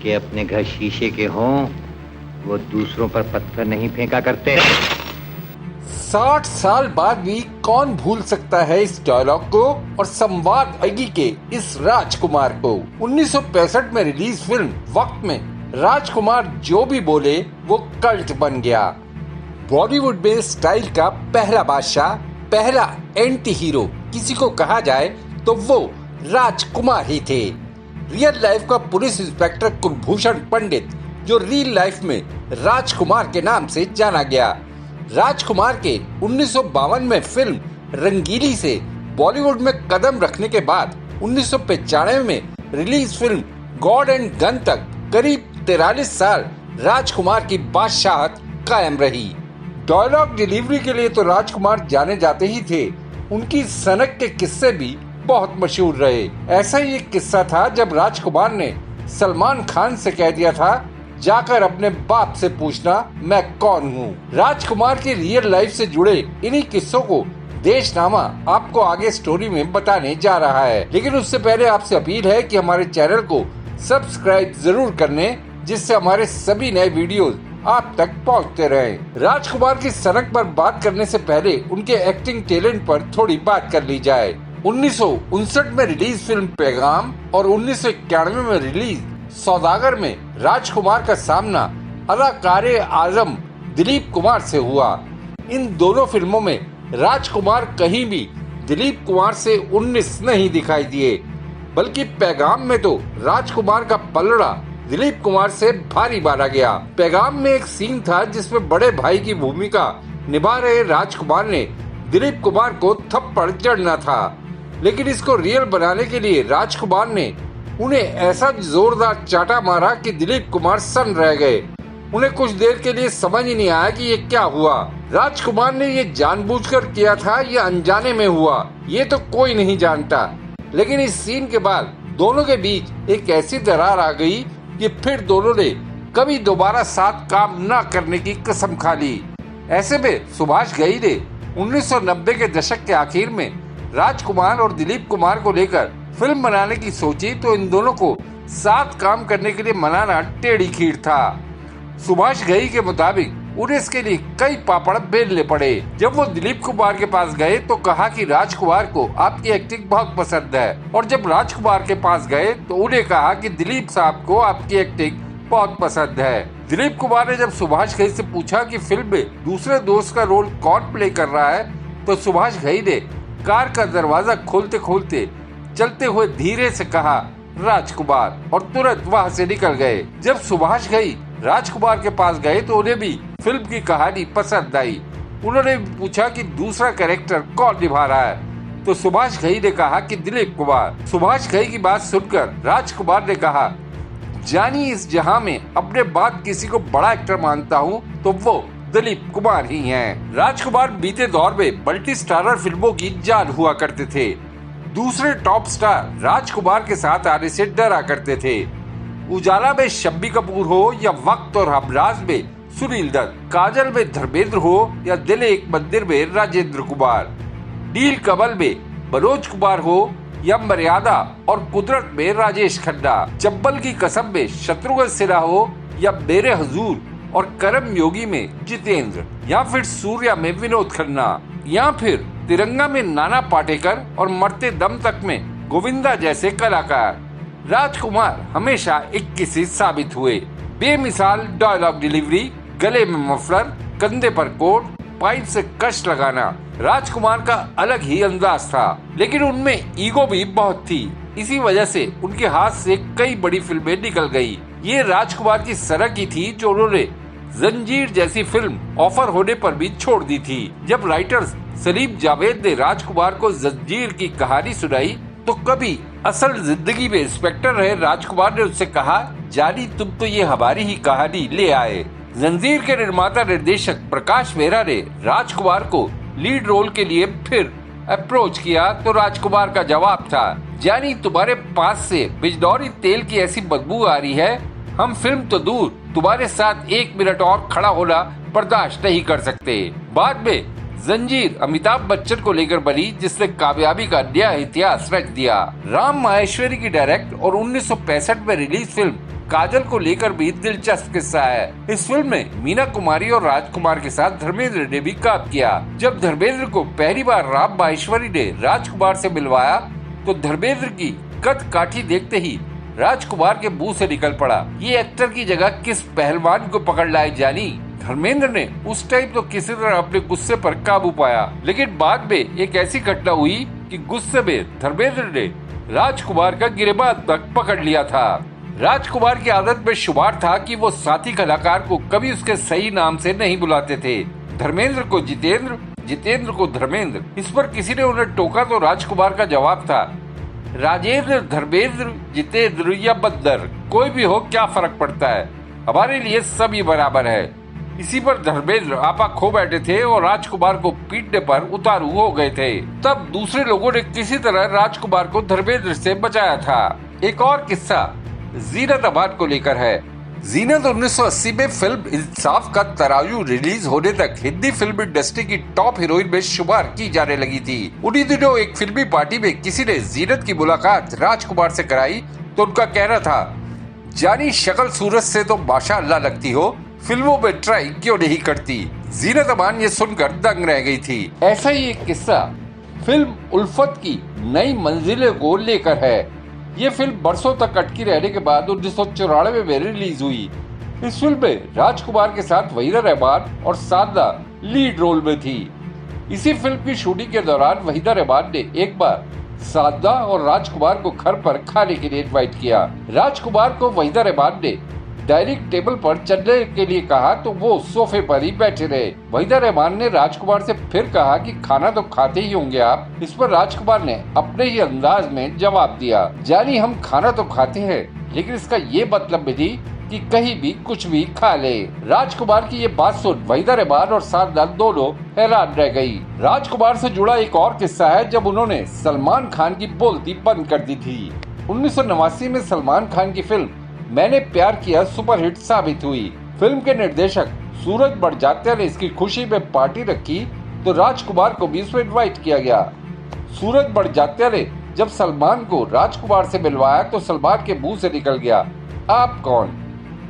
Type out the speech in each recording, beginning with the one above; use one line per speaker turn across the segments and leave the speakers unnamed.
जिनके अपने घर शीशे के हों वो दूसरों पर पत्थर नहीं फेंका करते।
60 साल बाद भी कौन भूल सकता है इस डायलॉग को और संवाद अगी के इस राजकुमार को। 1965 में रिलीज फिल्म वक्त में राजकुमार जो भी बोले वो कल्ट बन गया। बॉलीवुड में स्टाइल का पहला बादशाह, पहला एंटी हीरो किसी को कहा जाए तो वो राजकुमार ही थे। रियल लाइफ का पुलिस इंस्पेक्टर कुलभूषण पंडित, जो रियल लाइफ में राजकुमार के नाम से जाना गया। राजकुमार के 1952 में फिल्म रंगीली से बॉलीवुड में कदम रखने के बाद 1995 में release film God and gun तक करीब 43 साल राजकुमार की बादशाहत कायम रही। डायलॉग डिलीवरी के लिए तो राजकुमार जाने जाते ही थे, उनकी सनक के किस्से भी बहुत मशहूर रहे। ऐसा ही एक किस्सा था जब राजकुमार ने सलमान खान से कह दिया था, जाकर अपने बाप से पूछना मैं कौन हूँ। राजकुमार की रियल लाइफ से जुड़े इन्हीं किस्सों को देशनामा आपको आगे स्टोरी में बताने जा रहा है। लेकिन उससे पहले आपसे अपील है कि हमारे चैनल को सब्सक्राइब जरूर कर लें, जिससे हमारे सभी नए वीडियोस आप तक पहुंचते रहें। राजकुमार की सनक पर बात करने से पहले उनके एक्टिंग टैलेंट पर थोड़ी बात कर ली जाए। 1959 में रिलीज फिल्म पैगाम और 1991 में रिलीज सौदागर में राजकुमार का सामना अदाकारे आजम दिलीप कुमार से हुआ। इन दोनों फिल्मों में राजकुमार कहीं भी दिलीप कुमार से 19 नहीं दिखाई दिए, बल्कि पैगाम में तो राजकुमार का पलड़ा दिलीप कुमार से भारी माना गया। पैगाम में एक सीन था जिसमें बड़े भाई की भूमिका निभा रहे राजकुमार ने दिलीप कुमार को थप्पड़ जड़ना था, लेकिन इसको रियल बनाने के लिए राजकुमार ने उन्हें ऐसा जोरदार चाटा मारा कि दिलीप कुमार सन्न रह गए। उन्हें कुछ देर के लिए समझ ही नहीं आया कि ये क्या हुआ। राजकुमार ने ये जानबूझकर किया था या अनजाने में हुआ, ये तो कोई नहीं जानता। लेकिन इस सीन के बाद दोनों के बीच एक ऐसी दरार आ गई कि फिर दोनों ने कभी दोबारा साथ काम न करने की कसम खा ली। ऐसे में सुभाष घई ने 1990 के दशक के आखिर में राजकुमार और दिलीप कुमार को लेकर फिल्म बनाने की सोची तो इन दोनों को साथ काम करने के लिए मनाना टेढ़ी खीर था। सुभाष घई के मुताबिक उन्हें इसके लिए कई पापड़ बेलने पड़े। जब वो दिलीप कुमार के पास गए तो कहा कि राजकुमार को आपकी एक्टिंग बहुत पसंद है, और जब राजकुमार के पास गए तो उन्हें कहा कि दिलीप साहब को आपकी एक्टिंग बहुत पसंद है। दिलीप कुमार ने जब सुभाष घई से पूछा कि फिल्म में दूसरे दोस्त का रोल कौन प्ले कर रहा है, तो सुभाष घई ने कार का दरवाजा खोलते खोलते चलते हुए धीरे से कहा राजकुमार, और तुरंत वहां से निकल गए। जब सुभाष घई राजकुमार के पास गए तो उन्हें भी फिल्म की कहानी पसंद आई। उन्होंने पूछा कि दूसरा कैरेक्टर कौन निभा रहा है, तो सुभाष घई ने कहा कि दिलीप कुमार। सुभाष घई की बात सुनकर राजकुमार ने कहा, जानी इस जहां में अपने बाद किसी को बड़ा एक्टर मानता हूं तो वो दिलीप कुमार ही हैं। राजकुमार बीते दौर में मल्टी स्टारर फिल्मों की जान हुआ करते थे। दूसरे टॉप स्टार राजकुमार के साथ आने से डरा करते थे। उजाला में शम्मी कपूर हो या वक्त और हमराज में सुनील दत्त, काजल में धर्मेंद्र हो या दिल एक मंदिर में राजेंद्र कुमार, नील कमल में मनोज कुमार हो या मर्यादा और कुदरत में राजेश खन्ना, चंबल की कसम में शत्रुघ्न सिन्हा हो या मेरे हुजूर और करम योगी में जितेंद्र, या फिर सूर्या में विनोद खन्ना, या फिर तिरंगा में नाना पाटेकर और मरते दम तक में गोविंदा जैसे कलाकार। राजकुमार हमेशा 21 साबित हुए। बेमिसाल डायलॉग डिलीवरी, गले में मफलर, कंधे पर कोट, पाइप से कश लगाना राजकुमार का अलग ही अंदाज था। लेकिन उनमें ईगो भी बहुत थी, इसी वजह से उनके हाथ से कई बड़ी फिल्में निकल गई। ये राजकुमार की सनक ही थी जो उन्होंने जंजीर जैसी फिल्म ऑफर होने पर भी छोड़ दी थी। जब राइटर्स सलीम जावेद ने राजकुमार को जंजीर की कहानी सुनाई तो कभी असल जिंदगी में इंस्पेक्टर रहे राजकुमार ने उससे कहा, जानी तुम तो ये हमारी ही कहानी ले आए। जंजीर के निर्माता निर्देशक प्रकाश मेहरा ने राजकुमार को लीड रोल के लिए फिर अप्रोच किया तो राजकुमार का जवाब था, जानी तुम्हारे पास से बिजनौरी तेल की ऐसी बदबू आ रही है, हम फिल्म तो दूर तुम्हारे साथ 1 मिनट और खड़ा होना बर्दाश्त नहीं कर सकते। बाद में जंजीर अमिताभ बच्चन को लेकर बनी, जिसने कामयाबी का नया इतिहास रच दिया। राम माहेश्वरी की डायरेक्ट और 1965 में रिलीज फिल्म काजल को लेकर भी दिलचस्प किस्सा है। इस फिल्म में मीना कुमारी और राजकुमार के साथ धर्मेंद्र ने भी काम किया। जब धर्मेंद्र को पहली बार राम माहेश्वरी ने राजकुमार से मिलवाया तो धर्मेंद्र की कद काठी देखते ही राजकुमार के मुंह से निकल पड़ा, ये एक्टर की जगह किस पहलवान को पकड़ लाए जानी। धर्मेंद्र ने उस टाइम तो किसी तरह अपने गुस्से पर काबू पाया, लेकिन बाद में एक ऐसी घटना हुई कि गुस्से में धर्मेंद्र ने राजकुमार का गिरेबान तक पकड़ लिया था। राजकुमार की आदत में शुमार था कि वो साथी कलाकार को कभी उसके सही नाम से नहीं बुलाते थे। धर्मेंद्र को जितेंद्र, जितेंद्र को धर्मेंद्र। इस पर किसी ने उन्हें टोका तो राजकुमार का जवाब था, राजेंद्र, धर्मेंद्र, जितेंद्र या बंदर, कोई भी हो क्या फर्क पड़ता है, हमारे लिए सभी बराबर है। इसी पर धर्मेंद्र आपा खो बैठे थे और राजकुमार को पीटने पर उतारू हो गए थे। तब दूसरे लोगों ने किसी तरह राजकुमार को धर्मेंद्र से बचाया था। एक और किस्सा जीनत अमान को लेकर है। जीनत 1980 में फिल्म इंसाफ का तराजू रिलीज होने तक हिंदी फिल्म इंडस्ट्री की टॉप हीरोइन में शुमार की जाने लगी थी। उन्हीं दिनों एक फिल्मी पार्टी में किसी ने जीनत की मुलाकात राजकुमार से कराई तो उनका कहना था, जानी शक्ल सूरत से तो माशाअल्लाह लगती हो, फिल्मों में ट्राई क्यों नहीं करती। जीनत अमान ये सुनकर दंग रह गई थी। ऐसा ही एक किस्सा फिल्म उल्फत की नई मंजिलें को लेकर है। ये फिल्म बरसों तक अटकी रहने के बाद 1994 में रिलीज हुई। इस फिल्म में राजकुमार के साथ वहीदा रहमान और साधना लीड रोल में थी। इसी फिल्म की शूटिंग के दौरान वहीदा रहमान ने एक बार साधना और राजकुमार को घर पर खाने के लिए इनवाइट किया। राजकुमार को वहीदा रहमान ने डाइनिंग टेबल पर चलने के लिए कहा तो वो सोफे पर ही बैठे रहे। वहीदा रहमान ने राजकुमार से फिर कहा कि खाना तो खाते ही होंगे आप। इस पर राजकुमार ने अपने ही अंदाज में जवाब दिया, जानी हम खाना तो खाते हैं, लेकिन इसका ये मतलब नहीं कि कहीं भी कुछ भी खा ले। राजकुमार की ये बात सुन वहीदा रहमान और साधना दोनों हैरान रह गई। राजकुमार से जुड़ा एक और किस्सा है जब उन्होंने सलमान खान की बोलती बंद कर दी थी। 1989 में सलमान खान की फिल्म मैंने प्यार किया सुपरहिट साबित हुई। फिल्म के निर्देशक सूरज बड़जात्या ने इसकी खुशी में पार्टी रखी तो राजकुमार को भी इसमें इनवाइट किया गया। सूरज बड़जात्या ने जब सलमान को राजकुमार से मिलवाया तो सलमान के मुंह से निकल गया, आप कौन।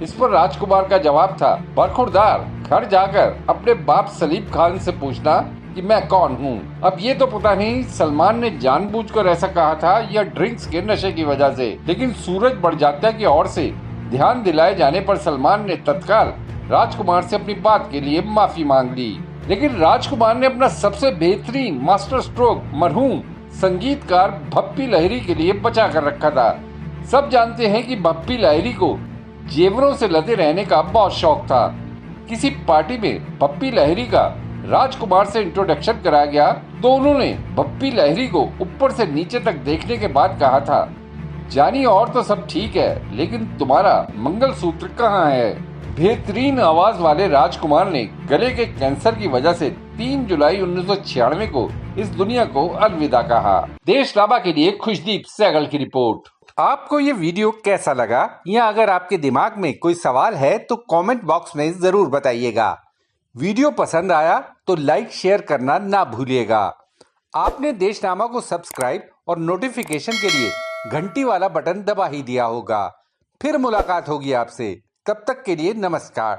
इस पर राजकुमार का जवाब था, बरखुरदार, घर जाकर अपने बाप सलीम खान से पूछना कि मैं कौन हूँ। अब ये तो पता नहीं सलमान ने जानबूझकर ऐसा कहा था या ड्रिंक्स के नशे की वजह से, लेकिन सूरज बड़जात्या की ओर से ध्यान दिलाए जाने पर सलमान ने तत्काल राजकुमार से अपनी बात के लिए माफी मांग ली। लेकिन राजकुमार ने अपना सबसे बेहतरीन मास्टर स्ट्रोक मरहूम संगीतकार भप्पी लहरी के लिए बचा कर रखा था। सब जानते हैं कि भप्पी लहरी को जेवरों से लदे रहने का बहुत शौक था। किसी पार्टी में भप्पी लहरी का राजकुमार से इंट्रोडक्शन कराया गया तो उन्होंने भप्पी लहरी को ऊपर से नीचे तक देखने के बाद कहा था, जानी और तो सब ठीक है लेकिन तुम्हारा मंगलसूत्र कहाँ है। बेहतरीन आवाज वाले राजकुमार ने गले के कैंसर की वजह से 3 जुलाई 1996 को इस दुनिया को अलविदा कहा। देशनामा के लिए खुशदीप सहगल की रिपोर्ट। आपको ये वीडियो कैसा लगा या अगर आपके दिमाग में कोई सवाल है तो कमेंट बॉक्स में जरूर बताइएगा। वीडियो पसंद आया तो लाइक शेयर करना ना भूलिएगा। आपने देशनामा को सब्सक्राइब और नोटिफिकेशन के लिए घंटी वाला बटन दबा ही दिया होगा। फिर मुलाकात होगी आपसे, तब तक के लिए नमस्कार।